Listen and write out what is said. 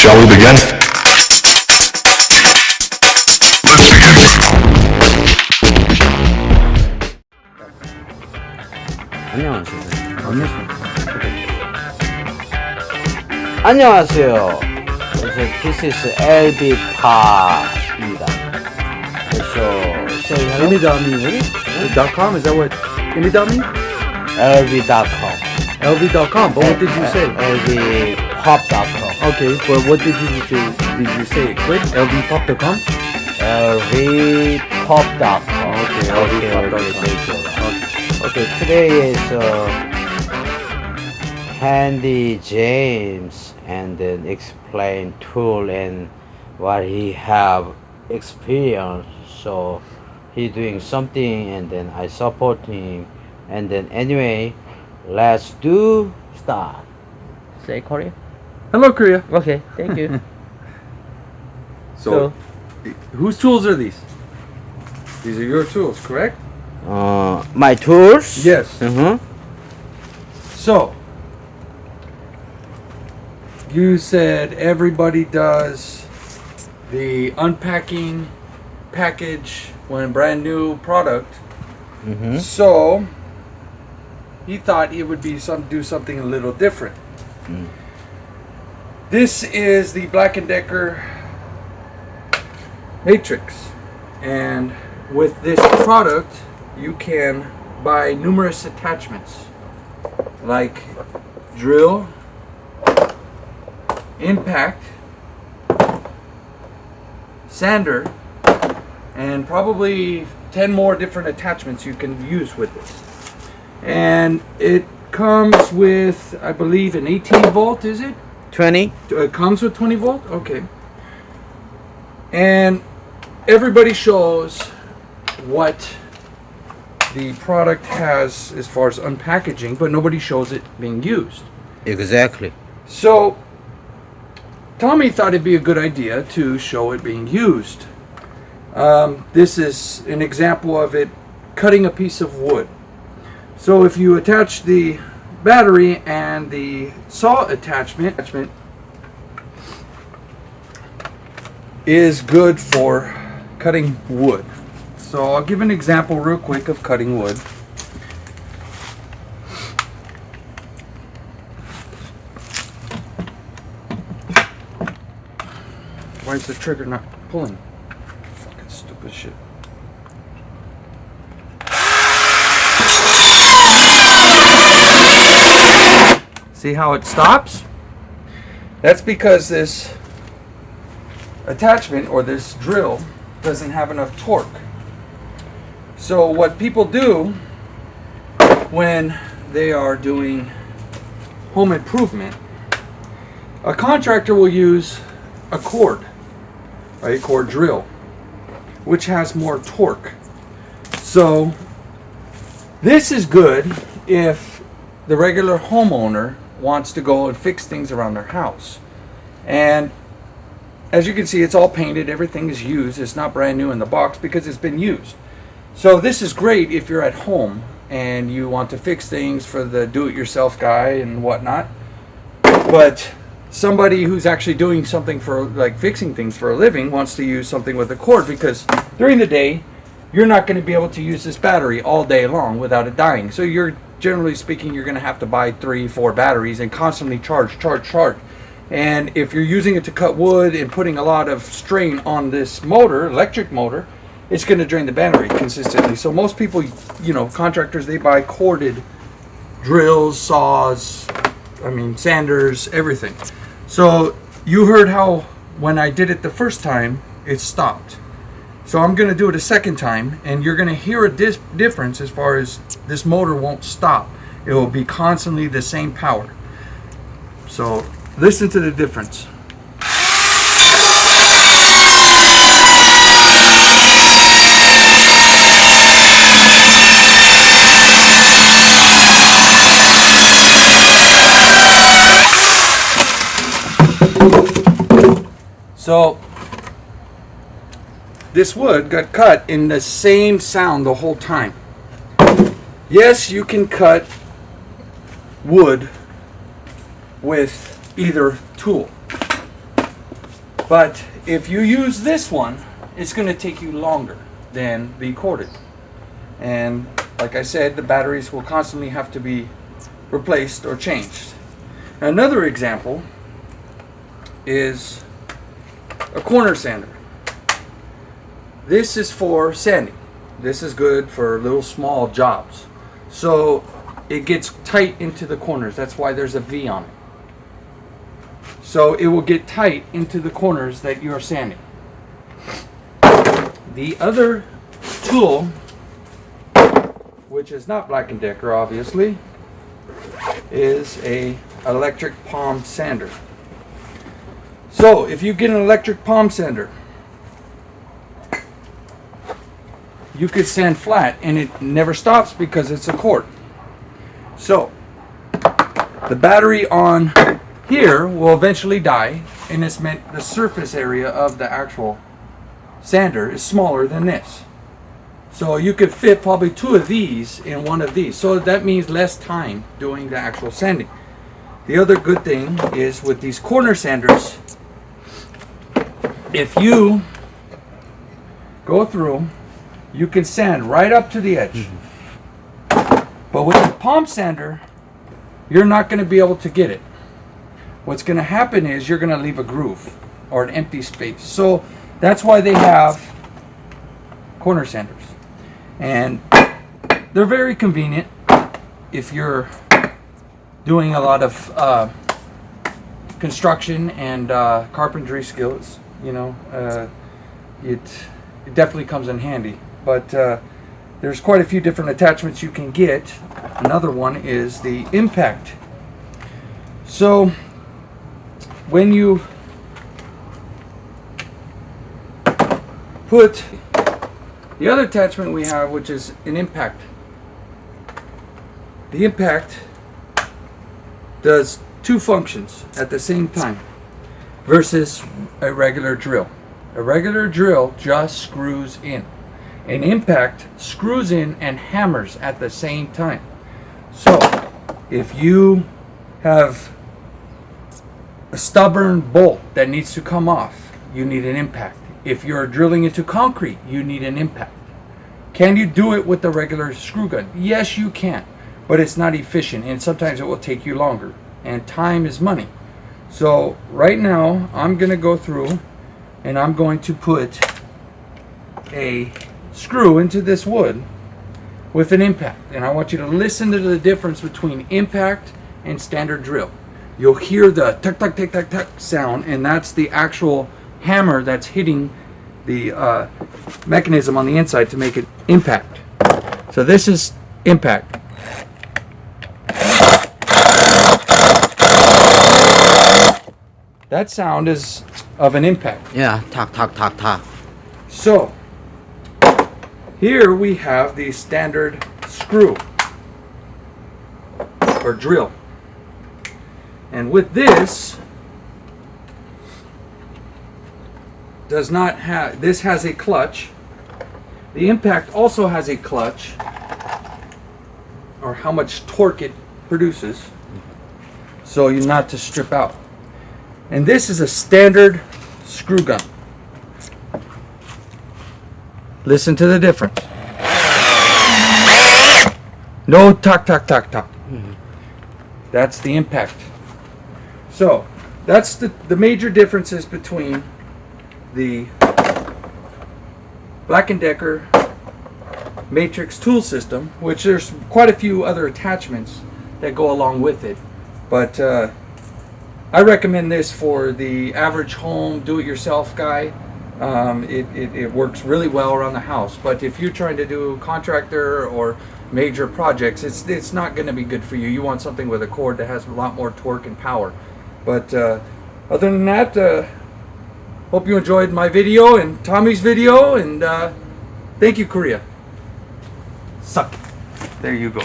Shall we begin? 안녕하세요. This is LB 파입니다. So say hello. .com, is that what Imidami? LB.com. LV.com, but what did you say? LBpop.com. Okay, but what did you say? Did you say it quick? LVpop.com? LBpop.com. Okay, today is Handy James and then explain tool and what he have experience. So he doing something and then I support him and then anyway let's do start. Say Korea? Hello, Korea. Okay, thank you. So, whose tools are these? These are your tools, correct? My tools? Yes. Uh-huh. So, you said everybody does the unpacking package when brand new product. Mm-hmm. So, he thought it would be do something a little different. Mm. This is the Black&Decker Matrix, and with this product you can buy numerous attachments like drill, impact, sander, and probably 10 more different attachments you can use with this. And it comes with, I believe, an 18 volt, is it? 20. It comes with 20 volt? Okay. And everybody shows what the product has as far as unpackaging, but nobody shows it being used. Exactly. So Tommy thought it'd be a good idea to show it being used. This is an example of it cutting a piece of wood. So if you attach the battery and the saw attachment is good for cutting wood. So I'll give an example real quick of cutting wood. Why is the trigger not pulling? Fucking stupid shit. See how it stops? That's because this attachment or this drill doesn't have enough torque. So what people do when they are doing home improvement, a contractor will use a cord, right? Cord drill, which has more torque. So this is good if the regular homeowner wants to go and fix things around their house. And as you can see, it's all painted, everything is used. It's not brand new in the box because it's been used. So this is great if you're at home and you want to fix things for the do-it-yourself guy and whatnot. But somebody who's actually doing something for, like, fixing things for a living wants to use something with a cord, because during the day you're not going to be able to use this battery all day long without it dying. So you're, generally speaking, you're going to have to buy 3-4 batteries and constantly charge. And if you're using it to cut wood and putting a lot of strain on this motor, electric motor, it's going to drain the battery consistently. So most people, you know, contractors, they buy corded drills, saws, sanders, everything. So you heard how when I did it the first time, it stopped. So I'm going to do it a second time, and you're going to hear a difference as far as this motor won't stop. It will be constantly the same power. So listen to the difference. So this wood got cut in the same sound the whole time. Yes, you can cut wood with either tool. But if you use this one, it's going to take you longer than the corded. And like I said, the batteries will constantly have to be replaced or changed. Another example is a corner sander. This is for sanding. This is good for little small jobs. So it gets tight into the corners. That's why there's a V on it. So it will get tight into the corners that you're sanding. The other tool, which is not Black & Decker obviously, is a electric palm sander. So if you get an electric palm sander, you could sand flat and it never stops because it's a cord. So the battery on here will eventually die, and it's meant the surface area of the actual sander is smaller than this. So you could fit probably 2 of these in one of these. So that means less time doing the actual sanding. The other good thing is with these corner sanders, if you go through, you can sand right up to the edge. But with the palm sander, you're not going to be able to get it. What's going to happen is you're going to leave a groove or an empty space. So that's why they have corner sanders. And they're very convenient if you're doing a lot of construction and carpentry skills. You know, it definitely comes in handy. But there's quite a few different attachments you can get. Another one is the impact. So when you put the other attachment we have, which is an impact, the impact does 2 functions at the same time versus a regular drill. A regular drill just screws in. An impact screws in and hammers at the same time. So if you have a stubborn bolt that needs to come off, you need an impact. If you're drilling into concrete, you need an impact. Can you do it with the regular screw gun? Yes, you can, but it's not efficient, and sometimes it will take you longer, and time is money. So right now I'm going to go through and I'm going to put a screw into this wood with an impact, and I want you to listen to the difference between impact and standard drill. You'll hear the tuck tuck tuck tuck tuck sound, and that's the actual hammer that's hitting the mechanism on the inside to make it impact. So this is impact. That sound is of an impact. Yeah, talk, talk, talk, talk. So here we have the standard screw or drill. And with this, does not have, this has a clutch. The impact also has a clutch, or how much torque it produces, so you're not to strip out. And this is a standard screw gun. Listen to the difference. No tuck, tuck, tuck, tuck. That's the impact. So that's the major differences between the Black & Decker Matrix tool system, which there's quite a few other attachments that go along with it, but I recommend this for the average home do-it-yourself guy. It works really well around the house, but if you're trying to do contractor or major projects, it's not going to be good for you. You want something with a cord that has a lot more torque and power. But other than that, hope you enjoyed my video and Tommy's video, and thank you, Korea. Suck. There you go.